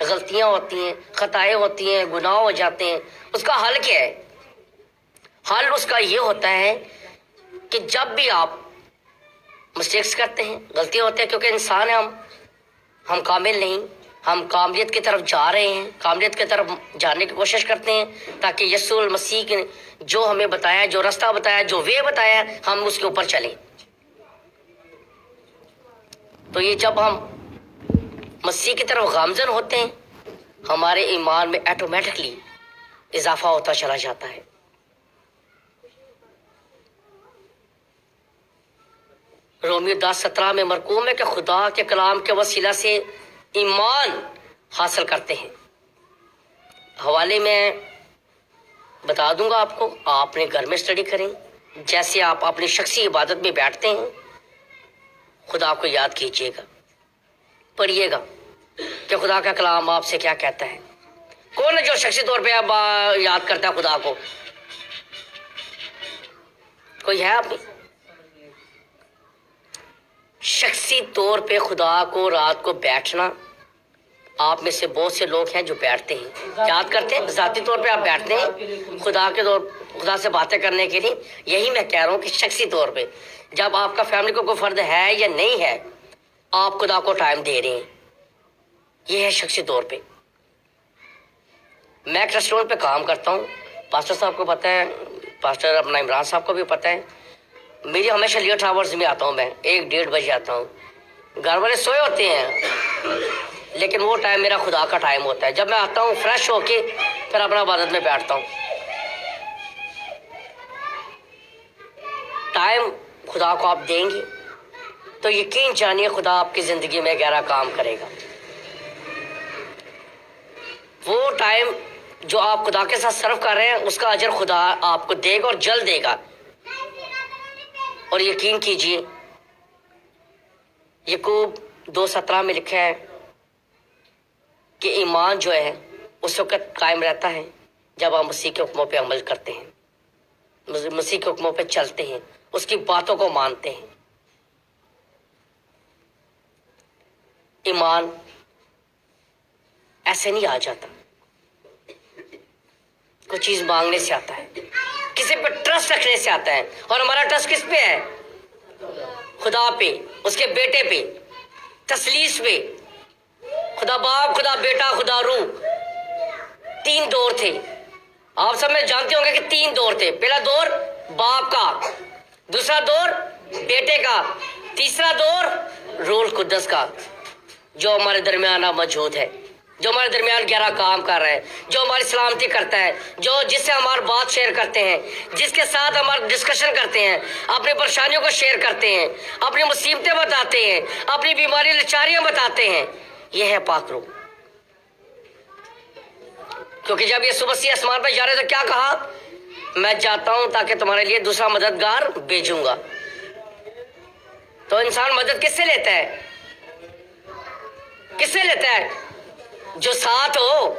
غلطیاں ہوتی ہیں، خطائیں ہوتی ہیں، گناہ ہو جاتے ہیں، اس کا حل کیا ہے؟ حل اس کا یہ ہوتا ہے کہ جب بھی آپ مسٹیکس کرتے ہیں، غلطیاں ہوتے ہیں، کیونکہ انسان ہیں ہم کامل نہیں، ہم کاملیت کی طرف جا رہے ہیں، کاملیت کی طرف جانے کی کوشش کرتے ہیں تاکہ یسوع المسیح نے جو ہمیں بتایا، جو راستہ بتایا، جو وے بتایا، ہم اس کے اوپر چلیں۔ تو یہ جب ہم مسیح کی طرف گامزن ہوتے ہیں، ہمارے ایمان میں ایٹومیٹکلی اضافہ ہوتا چلا جاتا ہے۔ رومیو 10:17 میں مرقوم ہے کہ خدا کے کلام کے وسیلہ سے ایمان حاصل کرتے ہیں۔ حوالے میں بتا دوں گا آپ کو، آپ اپنے گھر میں اسٹڈی کریں، جیسے آپ اپنی شخصی عبادت میں بیٹھتے ہیں، خدا کو یاد کیجیے گا، پڑھیے گا کہ خدا کا کلام آپ سے کیا کہتا ہے۔ کون ہے جو شخصی طور پہ اب یاد کرتا ہے خدا کو؟ کوئی ہے آپ میں؟ شخصی طور پہ خدا کو رات کو بیٹھنا، آپ میں سے بہت سے لوگ ہیں جو بیٹھتے ہیں، یاد کرتے ہیں، ذاتی طور پہ آپ بیٹھتے ہیں خدا سے باتیں کرنے کے لیے۔ یہی میں کہہ رہا ہوں کہ شخصی طور پہ جب آپ کا فیملی کو کوئی فرد ہے یا نہیں ہے، آپ خدا کو ٹائم دے رہے ہیں، یہ ہے شخصی طور پہ۔ میں ایک ریسٹورینٹ پہ کام کرتا ہوں، پاسٹر صاحب کو پتہ ہے، پاسٹر اپنا عمران صاحب کو بھی پتہ ہے، میری ہمیشہ لیٹ آورز میں آتا ہوں، میں 1-1:30 بجے آتا ہوں، گھر والے سوئے ہوتے ہیں، لیکن وہ ٹائم میرا خدا کا ٹائم ہوتا ہے۔ جب میں آتا ہوں فریش ہو کے پھر اپنا عبادت میں بیٹھتا ہوں۔ ٹائم خدا کو آپ دیں گے تو یقین جانیے خدا آپ کی زندگی میں گہرا کام کرے گا۔ وہ ٹائم جو آپ خدا کے ساتھ سرو کر رہے ہیں، اس کا اجر خدا آپ کو دے گا اور جلد دے گا۔ اور یقین کیجیے، یعقوب 2:17 میں لکھا ہے کہ ایمان جو ہے اس وقت قائم رہتا ہے جب آپ مسیح کے حکموں پہ عمل کرتے ہیں، مسیح کے حکموں پہ چلتے ہیں، اس کی باتوں کو مانتے ہیں۔ ایمان ایسے نہیں آ جاتا، کوئی چیز مانگنے سے آتا ہے، کسی پہ ٹرسٹ رکھنے سے آتا ہے، اور ہمارا ٹرسٹ کس پہ ہے؟ خدا پہ، اس کے بیٹے پہ، تثلیث پہ، خدا باپ، خدا بیٹا، خدا روح۔ 3 دور تھے، آپ سب میں جانتے ہوں گے کہ 3 دور تھے۔ پہلا دور باپ کا، دوسرا دور بیٹے کا، تیسرا دور روح القدس کا، جو ہمارے درمیان موجود ہے، جو ہمارے درمیان گہرا کام کر رہا ہے، جو ہماری سلامتی کرتا ہے، جس سے ہماری بات شیئر کرتے ہیں، جس کے ساتھ ہمارا ڈسکشن کرتے ہیں، اپنی پریشانیوں کو شیئر کرتے ہیں، اپنی مصیبتیں بتاتے ہیں، اپنی بیماری لاچاریاں بتاتے ہیں۔ یہ ہے پاک روح۔ کیونکہ جب یسوع مسیح آسمان پہ جا رہے تو کیا کہا؟ میں جاتا ہوں تاکہ تمہارے لیے دوسرا مددگار بھیجوں گا۔ تو انسان مدد کس سے لیتا ہے؟ کس سے لیتا ہے؟ جو ساتھ ہو،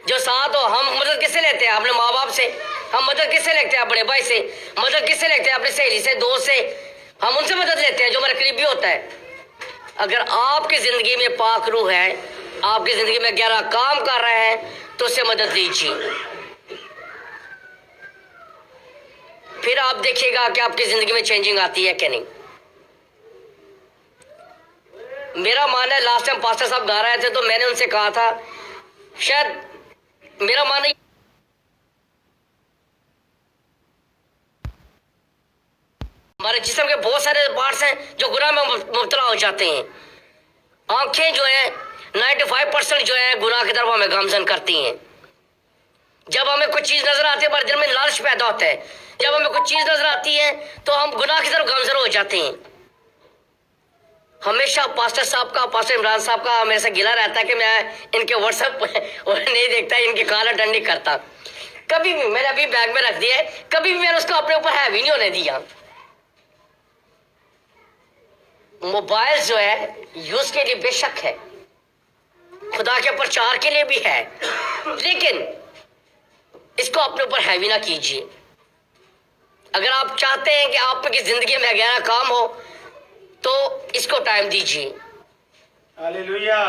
جو ساتھ ہو۔ ہم مدد کس سے لیتے ہیں؟ اپنے ماں باپ سے۔ ہم مدد کس سے لیتے ہیں؟ بڑے بھائی سے۔ مدد کس سے لیتے ہیں؟ اپنی سہیلی سے، دوست سے۔ ہم ان سے مدد لیتے ہیں جو ہمارے قریبی ہوتا ہے۔ اگر آپ کی زندگی میں پاک روح ہے، آپ کی زندگی میں گہرا کام کر رہے ہیں، تو اسے مدد دیجیے۔ پھر آپ دیکھیے گا کہ آپ کی زندگی میں چینجنگ آتی ہے کہ نہیں۔ میرا ماننا ہے، لاسٹ ٹائم پاسٹر صاحب گا رہے تھے تو میں نے ان سے کہا تھا، شاید میرا ماننا ہمارے جسم کے بہت سارے پارٹس ہیں جو گناہ میں مبتلا ہو جاتے ہیں۔ آنکھیں جو ہیں 95% جو ہے گناہ کی طرف ہمیں گامزن کرتی ہیں۔ جب ہمیں کچھ چیز نظر آتی ہے ہمارے دل میں لالچ پیدا ہوتا ہے، جب ہمیں کچھ چیز نظر آتی ہے تو ہم گناہ کی طرف گامزن ہو جاتے ہیں۔ ہمیشہ پاسٹر صاحب کا، پاسٹر عمران صاحب کا میرے سے گلا رہتا ہے کہ میں ان کے واٹس ایپ نہیں دیکھتا، ان کی کال اٹینڈ نہیں کرتا۔ کبھی بھی میں نے ابھی بیگ میں رکھ دیا ہے، کبھی بھی میں نے اس کو اپنے اوپر ہیوی نہیں ہونے دیا۔ موبائل جو ہے یوز کے لیے بے شک ہے، خدا کے پرچار کے لیے بھی ہے، لیکن اس کو اپنے اوپر ہیوی نہ کیجیے۔ اگر آپ چاہتے ہیں کہ آپ کی زندگی میں گہرا کام ہو تو اس کو ٹائم دیجیے۔ ہاللیلویا۔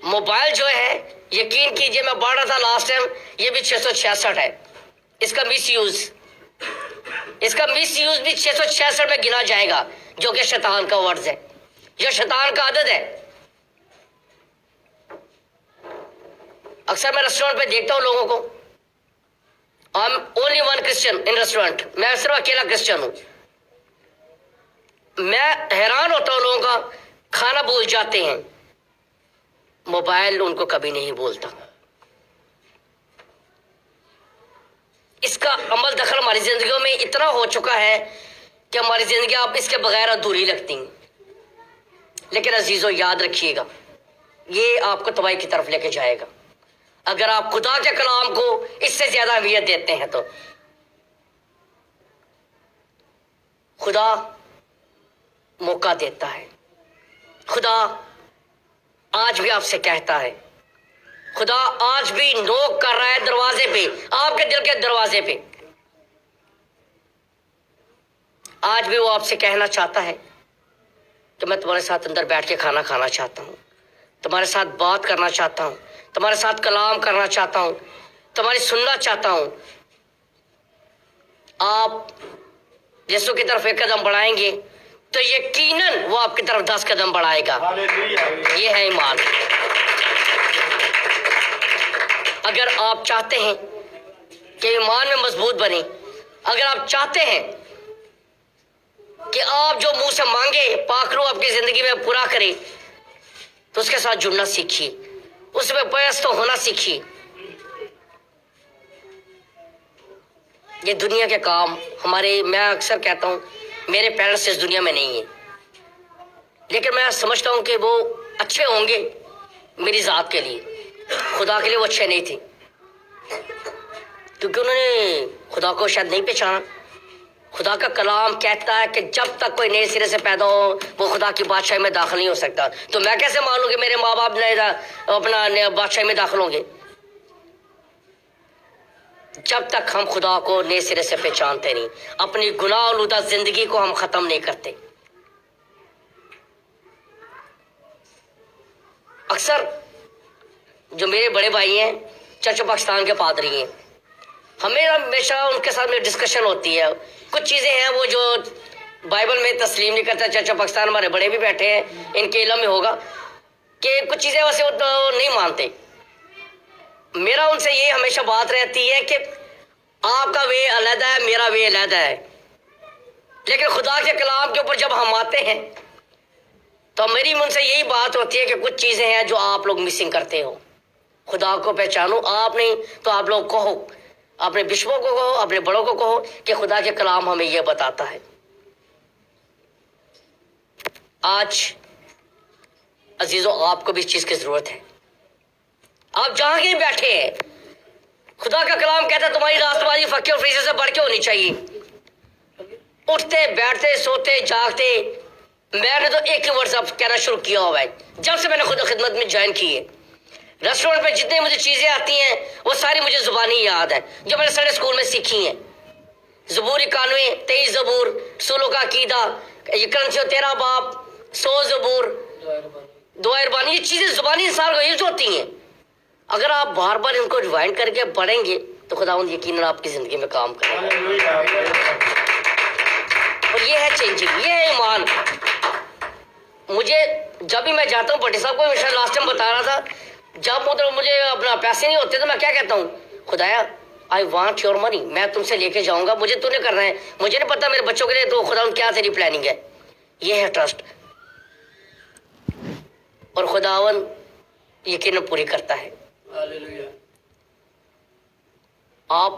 موبائل جو ہے یقین کیجئے میں پڑھ رہا تھا لاسٹ ٹائم یہ بھی 666 ہے. اس کا مس یوز بھی 666 میں گنا جائے گا جو کہ شیطان کا ورڈ ہے یا شیطان کا عدد ہے. اکثر میں ریسٹورینٹ پہ دیکھتا ہوں لوگوں کو only one Christian in restaurant. میں صرف اکیلا کرسچن ہوں. میں حیران ہوتا ہوں لوگوں کا کھانا بھول جاتے ہیں موبائل ان کو کبھی نہیں بولتا. اس کا عمل دخل ہماری زندگیوں میں اتنا ہو چکا ہے کہ ہماری زندگی آپ اس کے بغیر ادھوری لگتی ہیں. لیکن عزیزو یاد رکھیے گا یہ آپ کو تباہی کی طرف لے کے جائے گا اگر آپ خدا کے کلام کو اس سے زیادہ اہمیت دیتے ہیں. تو خدا موقع دیتا ہے. خدا آج بھی آپ سے کہتا ہے. خدا آج بھی نوک کر رہا ہے دروازے پہ, آپ کے دل کے دروازے پہ. آج بھی وہ آپ سے کہنا چاہتا ہے کہ میں تمہارے ساتھ اندر بیٹھ کے کھانا کھانا چاہتا ہوں, تمہارے ساتھ بات کرنا چاہتا ہوں, تمہارے ساتھ کلام کرنا چاہتا ہوں, تمہاری سننا چاہتا ہوں. آپ یسوع کی طرف ایک قدم بڑھائیں گے تو یقیناً وہ آپ کی طرف 10 قدم بڑھائے گا. یہ ہے ایمان. اگر آپ چاہتے ہیں کہ ایمان میں مضبوط بنے, اگر آپ چاہتے ہیں کہ آپ جو منہ سے مانگے پاک روح آپ کی زندگی میں پورا کرے, تو اس کے ساتھ جڑنا سیکھیے, اس میں پیست ہونا سیکھیے. یہ دنیا کے کام میں اکثر کہتا ہوں میرے پیرنٹس اس دنیا میں نہیں ہیں, لیکن میں سمجھتا ہوں کہ وہ اچھے ہوں گے میری ذات کے لیے, خدا کے لیے وہ اچھے نہیں تھے کیونکہ انہوں نے خدا کو شاید نہیں پہچانا. خدا کا کلام کہتا ہے کہ جب تک کوئی نئے سرے سے پیدا ہو وہ خدا کی بادشاہی میں داخل نہیں ہو سکتا. تو میں کیسے مانوں کہ میرے ماں باپ اپنا بادشاہی میں داخل ہوں گے جب تک ہم خدا کو نئے سرے سے پہچانتے نہیں, اپنی گناہ آلودہ زندگی کو ہم ختم نہیں کرتے. اکثر جو میرے بڑے بھائی ہیں چرچ پاکستان کے پادری ہیں, ہمیشہ ان کے ساتھ میری ڈسکشن ہوتی ہے. کچھ چیزیں ہیں وہ جو بائبل میں تسلیم نہیں کرتا. چرچ پاکستان ہمارے بڑے بھی بیٹھے ہیں, ان کے علم میں ہوگا کہ کچھ چیزیں ویسے وہ نہیں مانتے. میرا ان سے یہ ہمیشہ بات رہتی ہے کہ آپ کا وے علیحدہ ہے, میرا وے علیحدہ ہے, لیکن خدا کے کلام کے اوپر جب ہم آتے ہیں تو میری ان سے یہی بات ہوتی ہے کہ کچھ چیزیں ہیں جو آپ لوگ مسنگ کرتے ہو. خدا کو پہچانو, آپ نہیں تو آپ لوگ کہو, اپنے بشپوں کو کہو, اپنے بڑوں کو کہو کہ خدا کے کلام ہمیں یہ بتاتا ہے. آج عزیزو آپ کو بھی اس چیز کی ضرورت ہے. آپ جہاں کہیں بیٹھے ہیں خدا کا کلام کہتا ہے تمہاری راست بازی فقیر اور فریضے سے بڑھ کے ہونی چاہیے. اٹھتے بیٹھتے سوتے جاگتے میں نے تو ایک ہی ورڈ اب کہنا شروع کیا ہوا ہے جب سے میں نے خود خدمت میں جوائن کی ہے. ریسٹورینٹ پہ جتنے مجھے چیزیں آتی ہیں وہ ساری مجھے زبانی یاد ہے جو میں نے سنڈے اسکول میں سیکھی ہیں. زبور 91, 23 زبور, رسولوں کا عقیدہ, کرنسیوں 13 باب, 100 زبور, دعا اربانی, یہ چیزیں زبانی انسان کو یوز ہوتی ہیں. اگر آپ بار بار ان کو ریوائنڈ کر کے پڑھیں گے تو خداوند یقیناً آپ کی زندگی میں کام کرے گا. اور یہ ہے چینجنگ, یہ ہے ایمان. مجھے جب بھی میں جاتا ہوں پٹی صاحب کو لاسٹ ٹائم بتا رہا تھا, جب مجھے اپنا پیسے نہیں ہوتے تو میں کیا کہتا ہوں, خدایا آئی وانٹ یور منی, میں تم سے لے کے جاؤں گا, مجھے تو نے کرنا ہے, مجھے نہیں پتا میرے بچوں کے لیے تو خدا کیا تیری پلاننگ ہے. یہ ہے ٹرسٹ, اور خداون یقیناً پوری کرتا ہے. آپ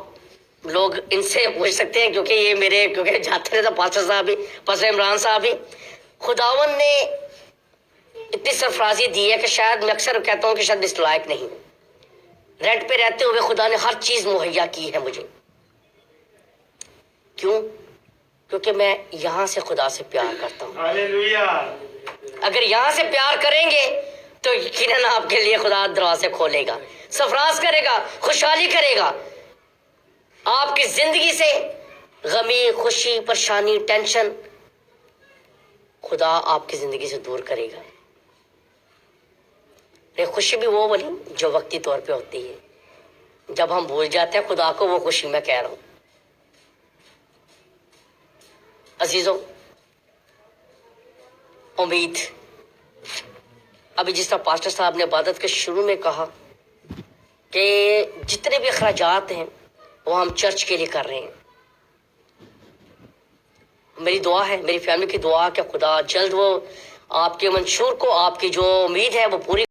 لوگ ان سے پوچھ سکتے ہیں کیونکہ یہ میرے کیونکہ جاتے رہتا پاسٹر صاحب بھی, پاسٹر عمران صاحب بھی. خداون نے اتنی سرفرازی دی ہے کہ شاید میں اکثر کہتا ہوں کہ شاید اس لائق نہیں. رینٹ پہ رہتے ہوئے خدا نے ہر چیز مہیا کی ہے مجھے. کیوں؟ کیونکہ میں یہاں سے خدا سے پیار کرتا ہوں. اگر یہاں سے پیار کریں گے تو یقیناً آپ کے لیے خدا دروازے کھولے گا, سرفراز کرے گا, خوشحالی کرے گا. آپ کی زندگی سے غمی, خوشی, پریشانی, ٹینشن خدا آپ کی زندگی سے دور کرے گا. خوشی بھی وہ والی جو وقتی طور پہ ہوتی ہے. جب ہم بھول جاتے ہیں خدا کو، وہ خوشی میں کہہ رہا ہوں. عزیزوں، امید، ابھی جس طرح پاسٹر صاحب نے عبادت کے شروع میں کہا کہ جتنے بھی اخراجات ہیں وہ ہم چرچ کے لیے کر رہے ہیں. میری دعا ہے، میری فیملی کی دعا کہ خدا جلد وہ آپ کے منشور کو، آپ کی جو امید ہے وہ پوری